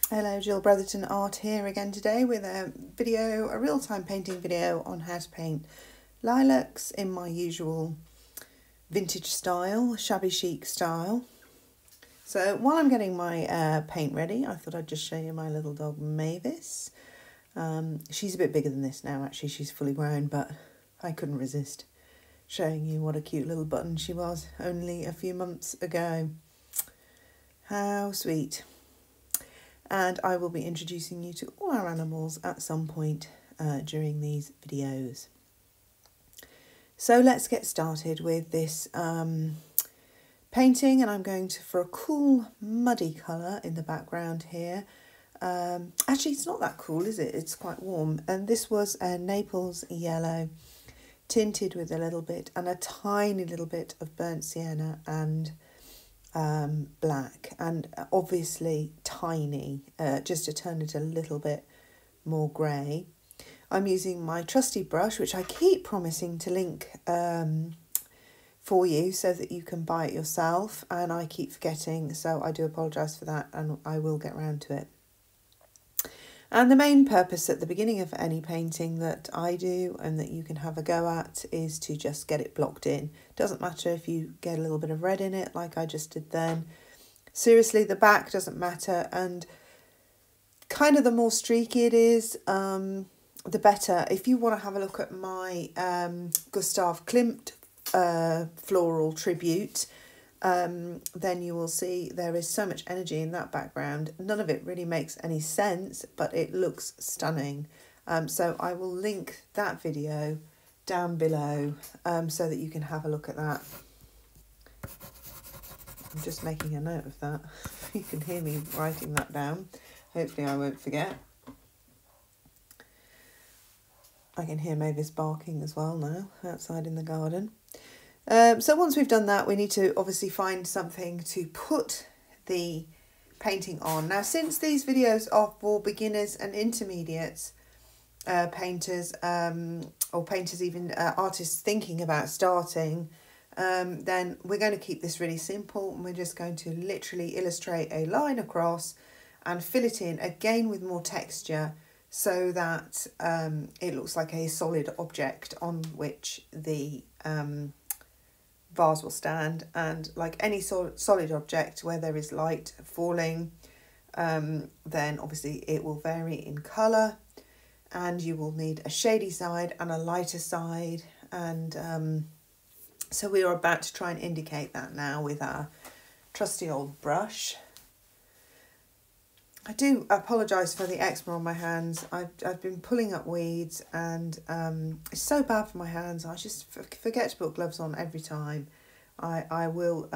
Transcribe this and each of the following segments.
Hello, Jill Brotherton Art here again today with a real-time painting video on how to paint lilacs in my usual vintage style, shabby chic style. So while I'm getting my paint ready, I thought I'd just show you my little dog Mavis. She's a bit bigger than this now, actually. She's fully grown, but I couldn't resist showing you what a cute little button she was only a few months ago. How sweet. And I will be introducing you to all our animals at some point during these videos. So let's get started with this painting, and I'm going for a cool muddy colour in the background here. Actually, it's not that cool, is it? It's quite warm. And this was a Naples yellow, tinted with a little bit and a tiny little bit of burnt sienna and black, and obviously tiny, just to turn it a little bit more grey. I'm using my trusty brush, which I keep promising to link for you so that you can buy it yourself, and I keep forgetting, so I do apologise for that, and I will get round to it. And the main purpose at the beginning of any painting that I do and that you can have a go at is to just get it blocked in. Doesn't matter if you get a little bit of red in it like I just did then. Seriously, the back doesn't matter, and kind of the more streaky it is, the better. If you want to have a look at my Gustav Klimt floral tribute, then you will see there is so much energy in that background. None of it really makes any sense, but it looks stunning. So I will link that video down below so that you can have a look at that. I'm just making a note of that. You can hear me writing that down. Hopefully I won't forget. I can hear Mavis barking as well now outside in the garden. So once we've done that, we need to obviously find something to put the painting on. Now, since these videos are for beginners and intermediates, painters, or painters even, artists thinking about starting, then we're going to keep this really simple, and we're just going to literally illustrate a line across and fill it in again with more texture so that it looks like a solid object on which the vase will stand. And like any solid object where there is light falling, then obviously it will vary in colour, and you will need a shady side and a lighter side, and so we are about to try and indicate that now with our trusty old brush. I do apologise for the eczema on my hands. I've been pulling up weeds, and it's so bad for my hands. I just forget to put gloves on every time. I will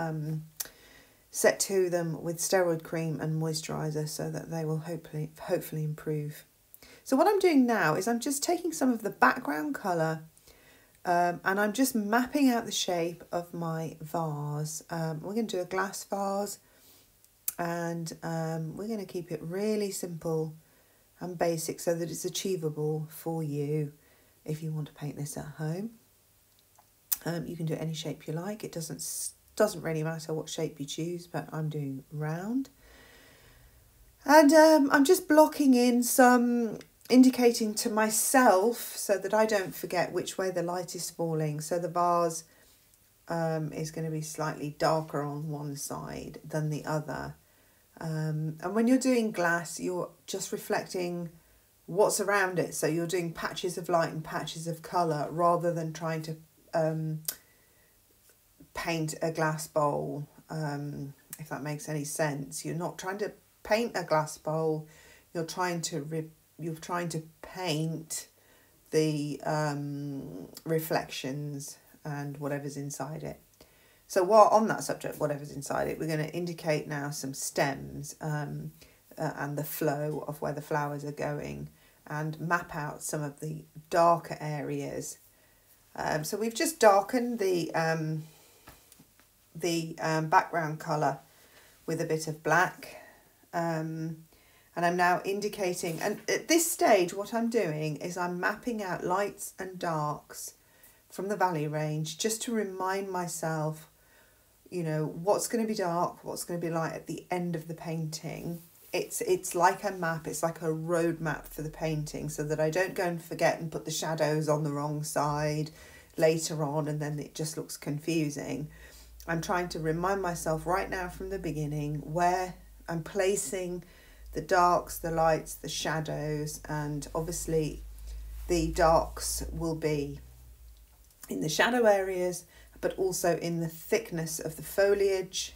set to them with steroid cream and moisturiser so that they will hopefully improve. So what I'm doing now is I'm just taking some of the background colour and I'm just mapping out the shape of my vase. We're going to do a glass vase, and we're going to keep it really simple and basic so that it's achievable for you if you want to paint this at home. You can do any shape you like. It doesn't really matter what shape you choose, but I'm doing round. And I'm just blocking in some, indicating to myself so that I don't forget which way the light is falling. So the vase is going to be slightly darker on one side than the other. And when you're doing glass, you're just reflecting what's around it. So you're doing patches of light and patches of colour rather than trying to paint a glass bowl, if that makes any sense. You're not trying to paint a glass bowl. You're trying to paint the reflections and whatever's inside it. So while on that subject, whatever's inside it, we're going to indicate now some stems and the flow of where the flowers are going, and map out some of the darker areas. So we've just darkened the background colour with a bit of black, and I'm now indicating, and at this stage what I'm doing is I'm mapping out lights and darks from the value range just to remind myself, you know, what's going to be dark, what's going to be light at the end of the painting, it's like a map, it's like a road map for the painting, so that I don't go and forget and put the shadows on the wrong side later on and then it just looks confusing. I'm trying to remind myself right now from the beginning where I'm placing the darks, the lights, the shadows, and obviously the darks will be in the shadow areas, but also in the thickness of the foliage,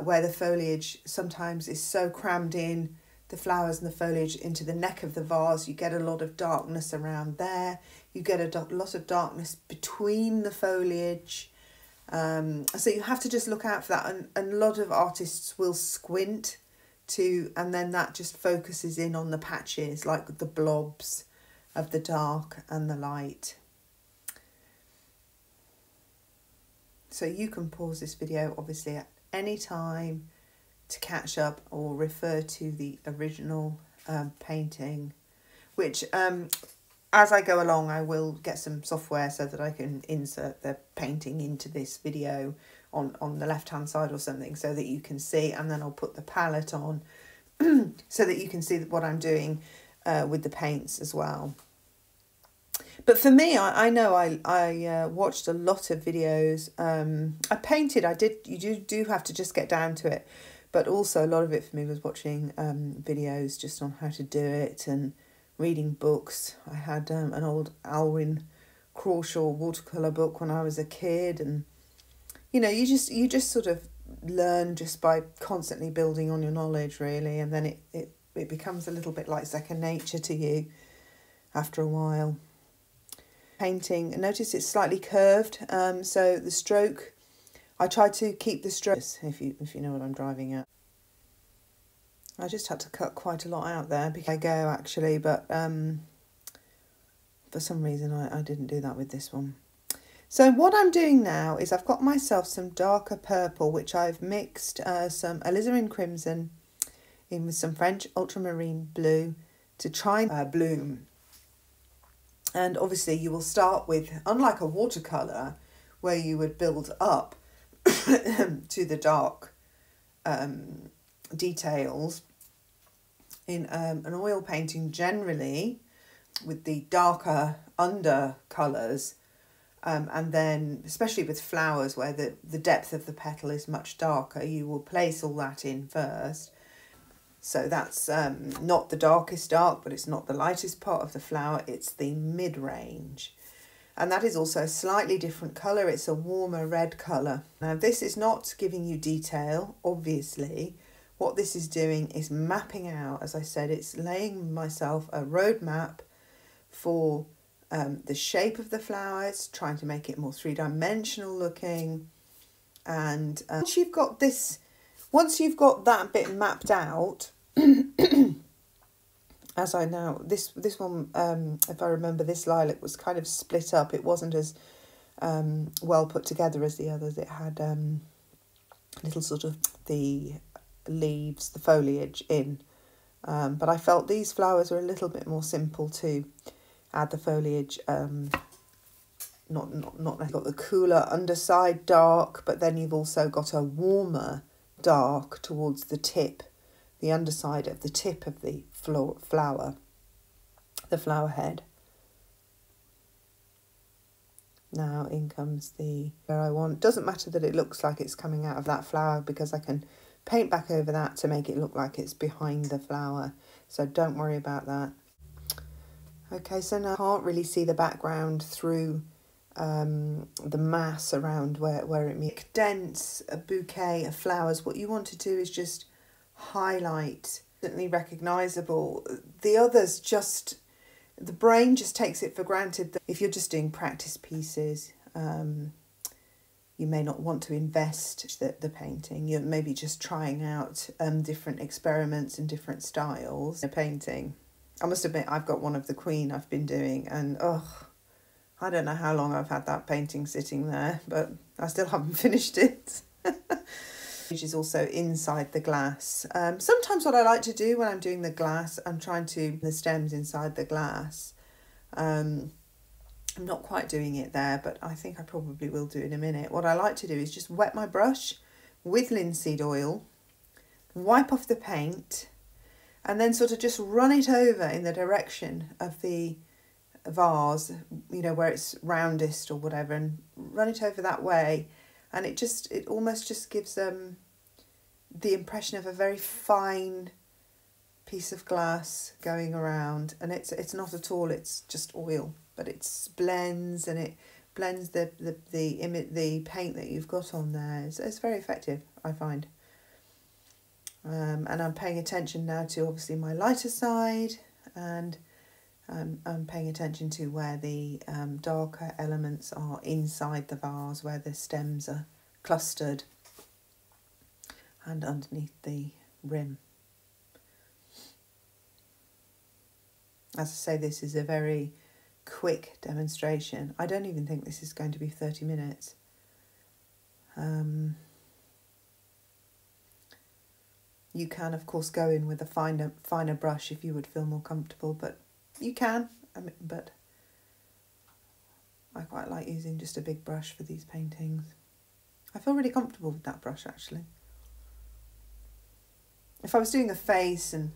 where the foliage sometimes is so crammed in, the flowers and the foliage into the neck of the vase, you get a lot of darkness around there. You get a lot of darkness between the foliage. So you have to just look out for that. And a lot of artists will squint to, and then that just focuses in on the patches, like the blobs of the dark and the light. So you can pause this video obviously at any time to catch up or refer to the original painting, which as I go along I will get some software so that I can insert the painting into this video on the left hand side or something, so that you can see, and then I'll put the palette on so that you can see what I'm doing with the paints as well. But for me, I know I watched a lot of videos. I painted, you do have to just get down to it. But also a lot of it for me was watching videos just on how to do it and reading books. I had an old Alwyn Crawshaw watercolour book when I was a kid. And, you know, you just sort of learn just by constantly building on your knowledge, really. And then it becomes a little bit like second nature to you after a while. Painting, notice it's slightly curved, so the stroke, I try to keep the stroke, if you know what I'm driving at. I just had to cut quite a lot out there because I go actually, but for some reason I didn't do that with this one. So what I'm doing now is I've got myself some darker purple, which I've mixed some alizarin crimson in with some French ultramarine blue to try bloom. And obviously you will start with, unlike a watercolour where you would build up to the dark details, in an oil painting generally with the darker under colours, and then especially with flowers where the depth of the petal is much darker, you will place all that in first. So that's not the darkest dark, but it's not the lightest part of the flower, it's the mid-range. And that is also a slightly different colour, it's a warmer red colour. Now this is not giving you detail, obviously. What this is doing is mapping out, as I said, it's laying myself a road map for the shape of the flowers, trying to make it more three-dimensional looking. And once you've got that bit mapped out, as I know, this one, if I remember, this lilac was kind of split up. It wasn't as well put together as the others. It had little sort of the leaves, the foliage in. But I felt these flowers were a little bit more simple to add the foliage. Not got the cooler underside dark, but then you've also got a warmer dark towards the tip, the underside of the tip of the flower, the flower head. Now in comes where I want. Doesn't matter that it looks like it's coming out of that flower, because I can paint back over that to make it look like it's behind the flower. So don't worry about that. Okay, so now I can't really see the background through the mass around where it meets. Dense a bouquet of flowers. What you want to do is just highlight, instantly recognisable. The others just, the brain just takes it for granted that if you're just doing practice pieces, you may not want to invest the painting. You're maybe just trying out different experiments and different styles in a painting. I must admit, I've got one of the Queen I've been doing, and I don't know how long I've had that painting sitting there, but I still haven't finished it. Which is also inside the glass. Sometimes what I like to do when I'm doing the glass, I'm trying to the stems inside the glass. I'm not quite doing it there, but I think I probably will do it in a minute. What I like to do is just wet my brush with linseed oil, wipe off the paint, and then sort of just run it over in the direction of the vase, you know, where it's roundest or whatever, and run it over that way, and it almost just gives the impression of a very fine piece of glass going around, and it's not at all, it's just oil, but it blends, and it blends the paint that you've got on there. It's very effective, I find. And I'm paying attention now to obviously my lighter side, and I'm paying attention to where the darker elements are inside the vase, where the stems are clustered, and underneath the rim. As I say, this is a very quick demonstration. I don't even think this is going to be 30 minutes. You can, of course, go in with a finer brush if you would feel more comfortable, but you can. But I quite like using just a big brush for these paintings. I feel really comfortable with that brush, actually. If I was doing a face, and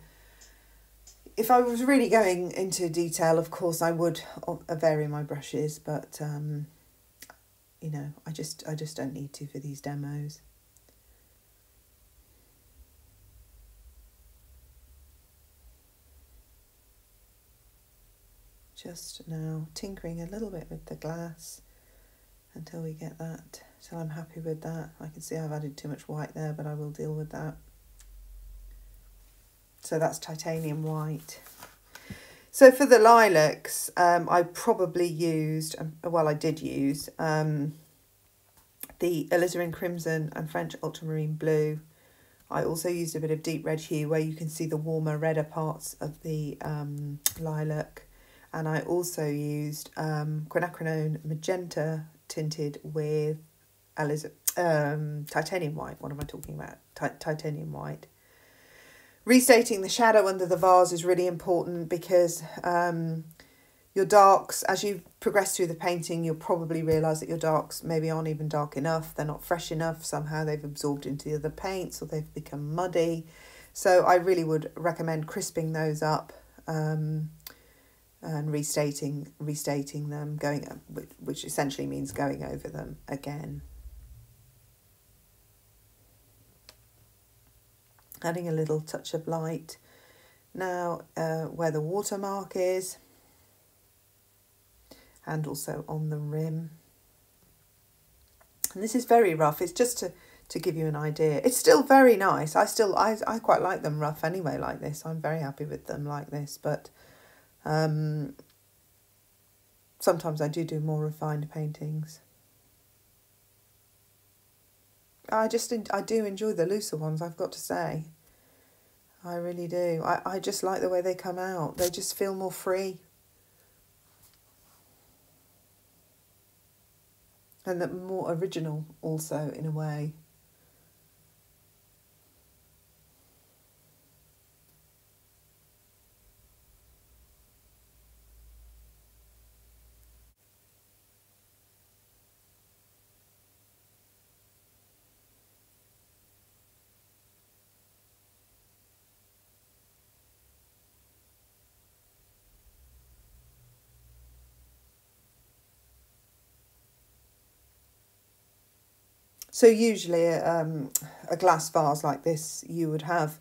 if I was really going into detail, of course, I would vary my brushes, but you know, I just don't need to for these demos. Just now tinkering a little bit with the glass until we get that, till I'm happy with that. I can see I've added too much white there, but I will deal with that. So that's titanium white. So for the lilacs, I probably used, well, I did use the alizarin crimson and French ultramarine blue. I also used a bit of deep red hue where you can see the warmer, redder parts of the lilac. And I also used quinacridone magenta tinted with titanium white. What am I talking about? Titanium white. Restating the shadow under the vase is really important, because your darks, as you progress through the painting, you'll probably realise that your darks maybe aren't even dark enough. They're not fresh enough. Somehow they've absorbed into the other paints, or they've become muddy. So I really would recommend crisping those up. And restating them, which essentially means going over them again. Adding a little touch of light now where the watermark is, and also on the rim. And this is very rough. It's just to give you an idea. It's still very nice. I quite like them rough anyway, like this. I'm very happy with them like this, but sometimes I do more refined paintings. I do enjoy the looser ones, I've got to say. I really do. I just like the way they come out. They just feel more free. And they're more original also, in a way. So usually a glass vase like this you would have.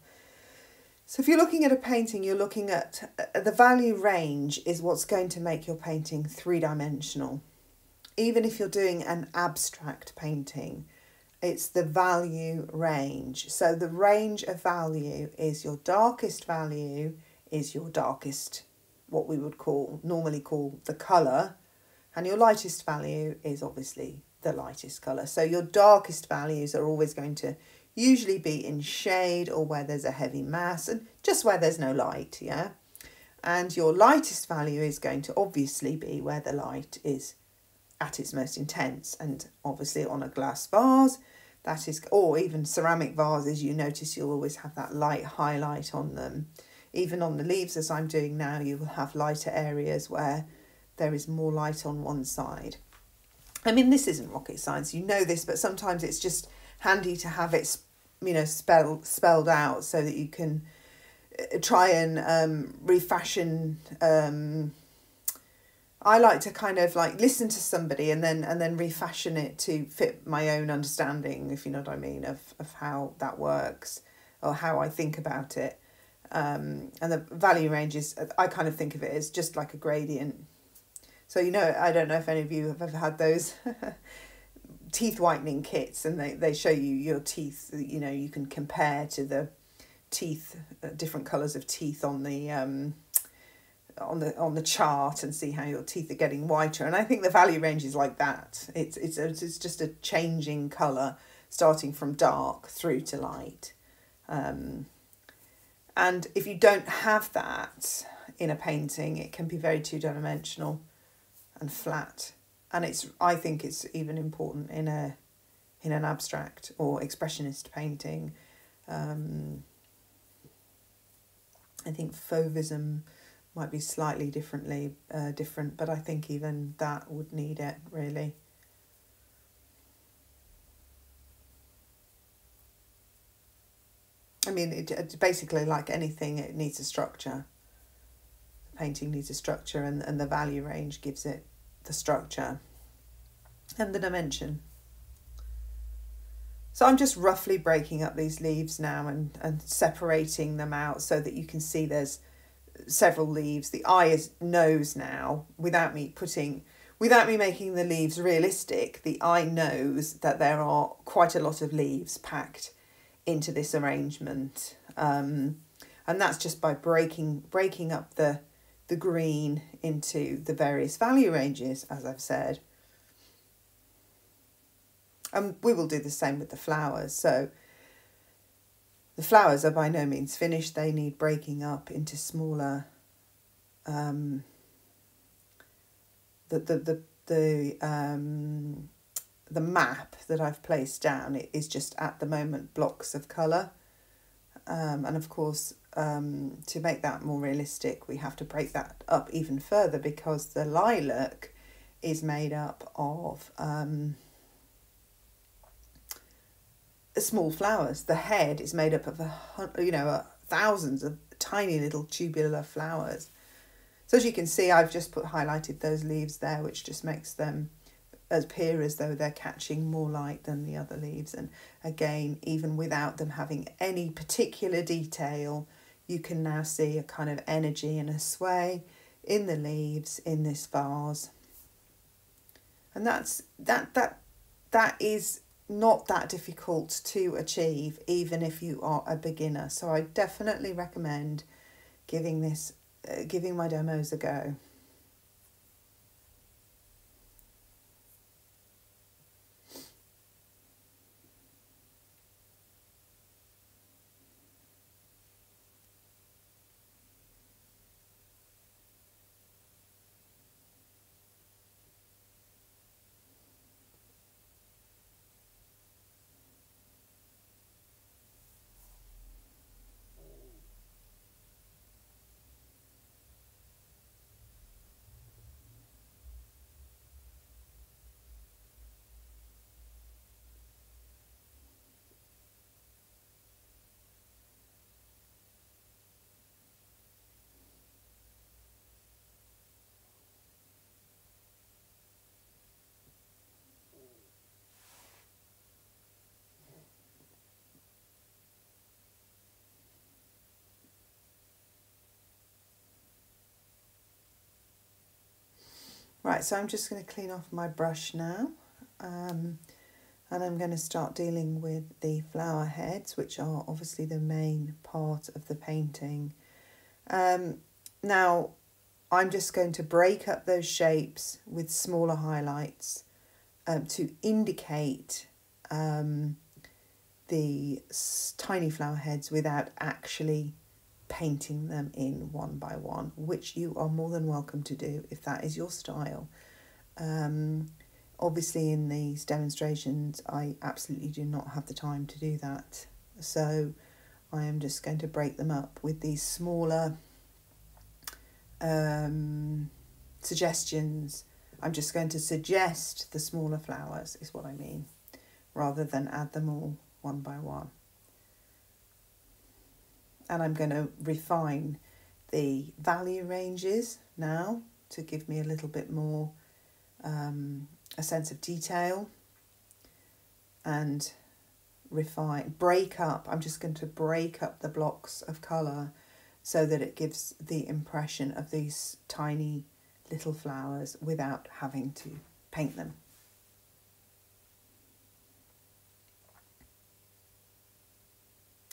So if you're looking at a painting, you're looking at the value range is what's going to make your painting three-dimensional. Even if you're doing an abstract painting, it's the value range. So the range of value is your darkest value is your darkest, what we would normally call the colour, and your lightest value is obviously the lightest colour. So your darkest values are always going to usually be in shade, or where there's a heavy mass, and just where there's no light, yeah? And your lightest value is going to obviously be where the light is at its most intense. And obviously on a glass vase, that is, or even ceramic vases, you notice you'll always have that light highlight on them. Even on the leaves, as I'm doing now, you will have lighter areas where there is more light on one side. I mean, this isn't rocket science, you know this, but sometimes it's just handy to have it, you know, spelled out so that you can try and refashion. I like to kind of like listen to somebody and then refashion it to fit my own understanding, if you know what I mean, of how that works or how I think about it. And the value range is, I kind of think of it as just like a gradient. So, you know, I don't know if any of you have ever had those teeth whitening kits, and they show you your teeth, you know, you can compare to the teeth, different colours of teeth on the chart and see how your teeth are getting whiter. And I think the value range is like that. It's just a changing colour starting from dark through to light. And if you don't have that in a painting, it can be very two-dimensional and flat. And I think it's even important in an abstract or expressionist painting. I think Fauvism might be slightly different, but I think even that would need it, really. I mean, it's basically like anything, it needs a structure. The painting needs a structure, and the value range gives it the structure and the dimension. So I'm just roughly breaking up these leaves now and separating them out so that you can see there's several leaves. The eye knows now, without me making the leaves realistic, the eye knows that there are quite a lot of leaves packed into this arrangement. And that's just by breaking up the green into the various value ranges, as I've said. And we will do the same with the flowers. So the flowers are by no means finished. They need breaking up into smaller. The map that I've placed down is just at the moment blocks of colour. And of course, to make that more realistic, we have to break that up even further, because the lilac is made up of small flowers. The head is made up of thousands of tiny little tubular flowers. So as you can see, I've just highlighted those leaves there, which just makes them appear as though they're catching more light than the other leaves. And again, even without them having any particular detail, you can now see a kind of energy and a sway in the leaves in this vase. And that is not that difficult to achieve, even if you are a beginner. So I definitely recommend giving my demos a go. Right, so I'm just going to clean off my brush now, and I'm going to start dealing with the flower heads, which are obviously the main part of the painting. Now, I'm just going to break up those shapes with smaller highlights to indicate the tiny flower heads without actually painting them in one by one, which you are more than welcome to do if that is your style. Obviously in these demonstrations I absolutely do not have the time to do that, so I am just going to break them up with these smaller suggestions. I'm just going to suggest the smaller flowers is what I mean, rather than add them all one by one. And I'm going to refine the value ranges now to give me a little bit more a sense of detail, and I'm just going to break up the blocks of colour so that it gives the impression of these tiny little flowers without having to paint them.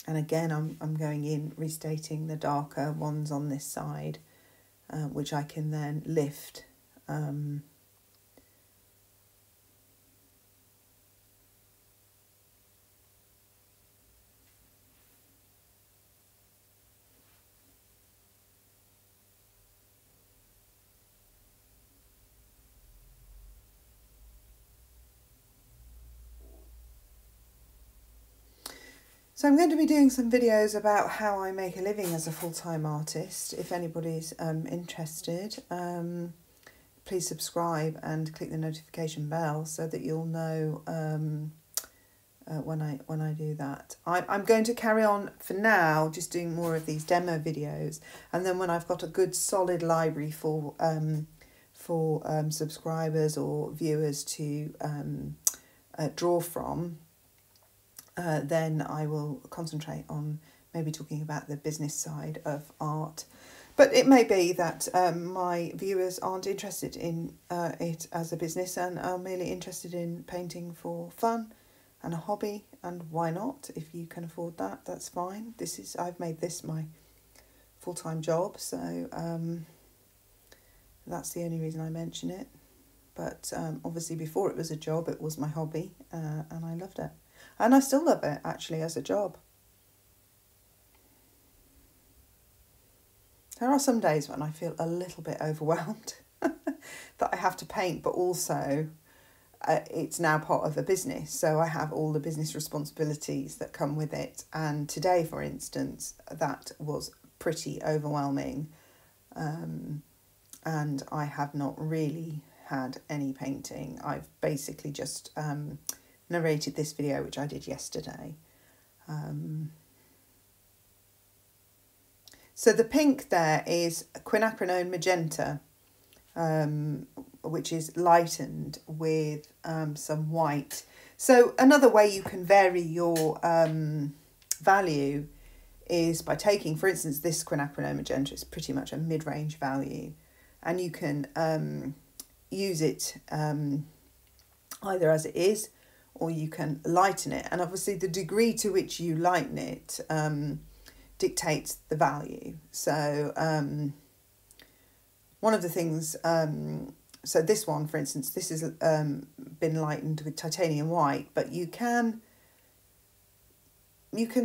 And again, I'm going in, restating the darker ones on this side, which I can then lift. So I'm going to be doing some videos about how I make a living as a full-time artist. If anybody's interested, please subscribe and click the notification bell so that you'll know when I do that. I'm going to carry on for now, just doing more of these demo videos, and then when I've got a good solid library for subscribers or viewers to draw from, then I will concentrate on maybe talking about the business side of art. But it may be that my viewers aren't interested in it as a business and are merely interested in painting for fun and a hobby, and why not? If you can afford that, that's fine. I've made this my full-time job, so that's the only reason I mention it. But obviously before it was a job, it was my hobby, and I loved it. And I still love it, actually, as a job. There are some days when I feel a little bit overwhelmed that I have to paint, but also it's now part of a business. So I have all the business responsibilities that come with it. And today, for instance, that was pretty overwhelming. And I have not really had any painting. I've basically just narrated this video, which I did yesterday. So the pink there is quinacridone magenta, which is lightened with some white. So another way you can vary your value is by taking, for instance, this quinacridone magenta is pretty much a mid-range value, and you can use it either as it is, or you can lighten it. And obviously the degree to which you lighten it dictates the value. So one of the things, so this one, for instance, this has been lightened with titanium white, but you can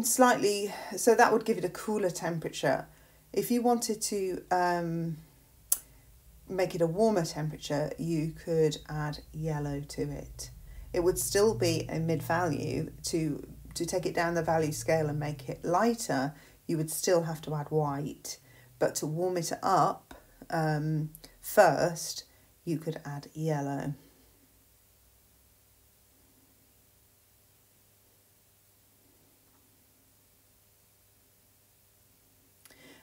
slightly, so that would give it a cooler temperature. If you wanted to make it a warmer temperature, you could add yellow to it. It would still be a mid-value. To take it down the value scale and make it lighter, you would still have to add white. But to warm it up first, you could add yellow.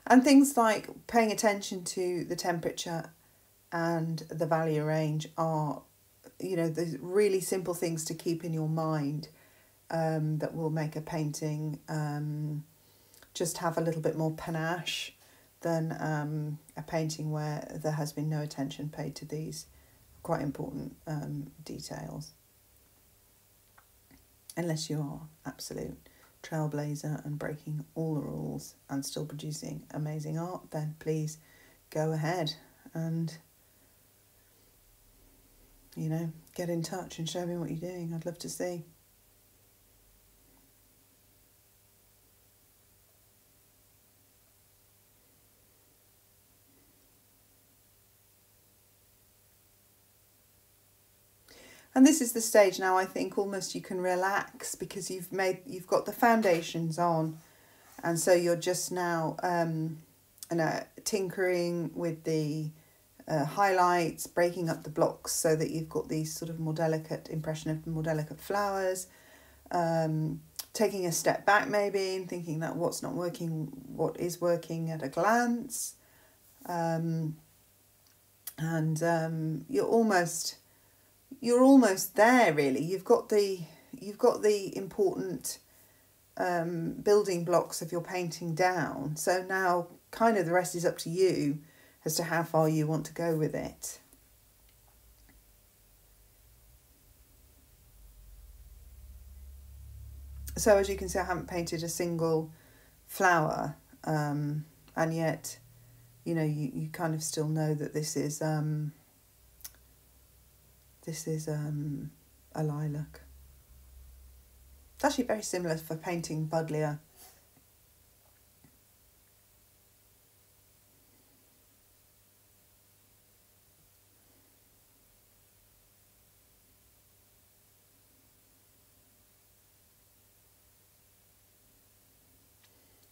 And things like paying attention to the temperature and the value range are, the really simple things to keep in your mind that will make a painting just have a little bit more panache than a painting where there has been no attention paid to these quite important details. Unless you are absolute trailblazer and breaking all the rules and still producing amazing art, then please go ahead and get in touch and show me what you're doing. I'd love to see. And this is the stage now, I think, almost you can relax, because you've got the foundations on, and so you're just now tinkering with the highlights, breaking up the blocks so that you've got these sort of more delicate impression of more delicate flowers, taking a step back maybe and thinking that what's not working, what is working at a glance. You're almost there really. You've got the important building blocks of your painting down. So now kind of the rest is up to you as to how far you want to go with it. So as you can see, I haven't painted a single flower, and yet, you know, you kind of still know that this is a lilac. It's actually very similar for painting buddleia.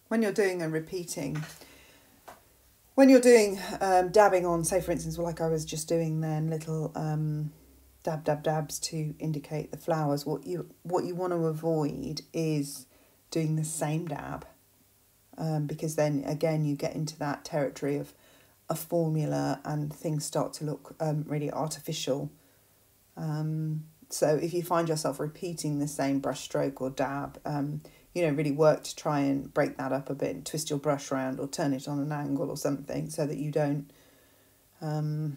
When you're doing and repeating, when you're doing dabbing on, say for instance, like I was just doing then, little dabs to indicate the flowers, what you want to avoid is doing the same dab, because then again you get into that territory of a formula and things start to look really artificial. So if you find yourself repeating the same brush stroke or dab, you know, really work to try and break that up a bit and twist your brush around or turn it on an angle or something so that you don't, you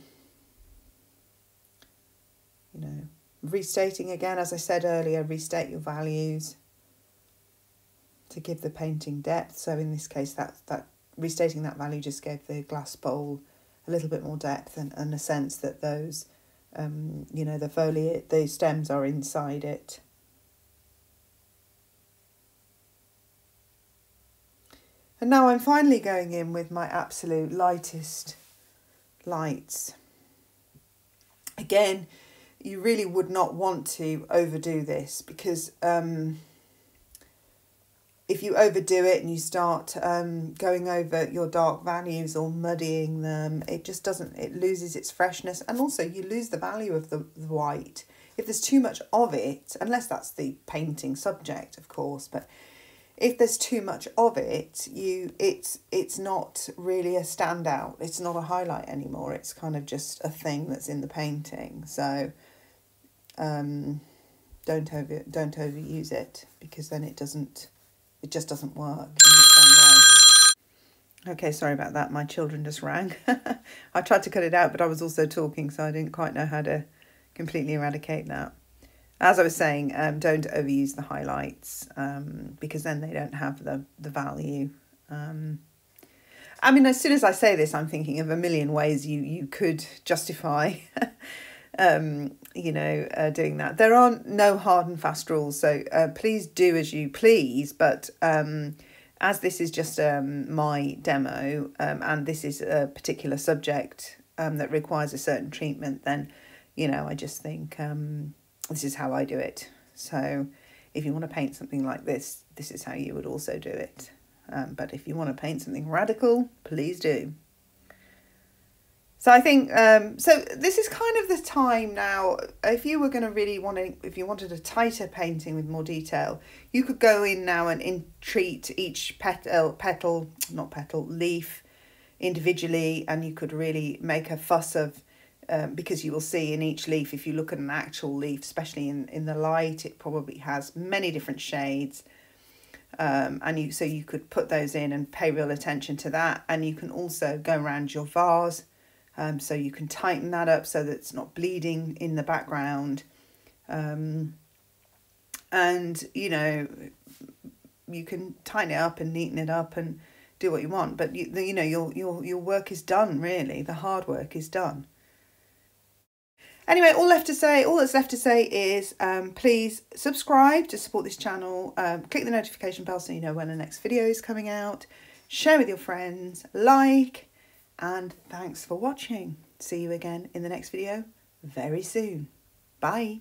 know, restating again, as I said earlier, restate your values to give the painting depth. So in this case, that restating that value just gave the glass bowl a little bit more depth and a sense that those, you know, the stems are inside it. And now I'm finally going in with my absolute lightest lights. Again, you really would not want to overdo this, because if you overdo it and you start going over your dark values or muddying them, it just doesn't, it loses its freshness, and also you lose the value of the white. If there's too much of it, unless that's the painting subject, of course, but if there's too much of it, it's not really a standout. It's not a highlight anymore. It's kind of just a thing that's in the painting. So don't overuse it, because then it just doesn't work in its own way. Okay, sorry about that. My children just rang. I tried to cut it out, but I was also talking, so I didn't quite know how to completely eradicate that. As I was saying, don't overuse the highlights, because then they don't have the value. I mean, as soon as I say this, I'm thinking of a million ways you could justify, you know, doing that. There are no hard and fast rules, so please do as you please. But as this is just my demo, and this is a particular subject that requires a certain treatment, then, you know, I just think this is how I do it. So if you want to paint something like this, this is how you would also do it. But if you want to paint something radical, please do. So I think, so this is kind of the time now, if you were going to really if you wanted a tighter painting with more detail, you could go in now and treat each leaf individually, and you could really make a fuss of, because you will see in each leaf, if you look at an actual leaf, especially in the light, it probably has many different shades. So you could put those in and pay real attention to that. And you can also go around your vase, so you can tighten that up so that it's not bleeding in the background. And, you know, you can tighten it up and neaten it up and do what you want. But, you know, your work is done, really. The hard work is done. Anyway, all that's left to say is please subscribe to support this channel. Click the notification bell so you know when the next video is coming out. Share with your friends, like, and thanks for watching. See you again in the next video very soon. Bye.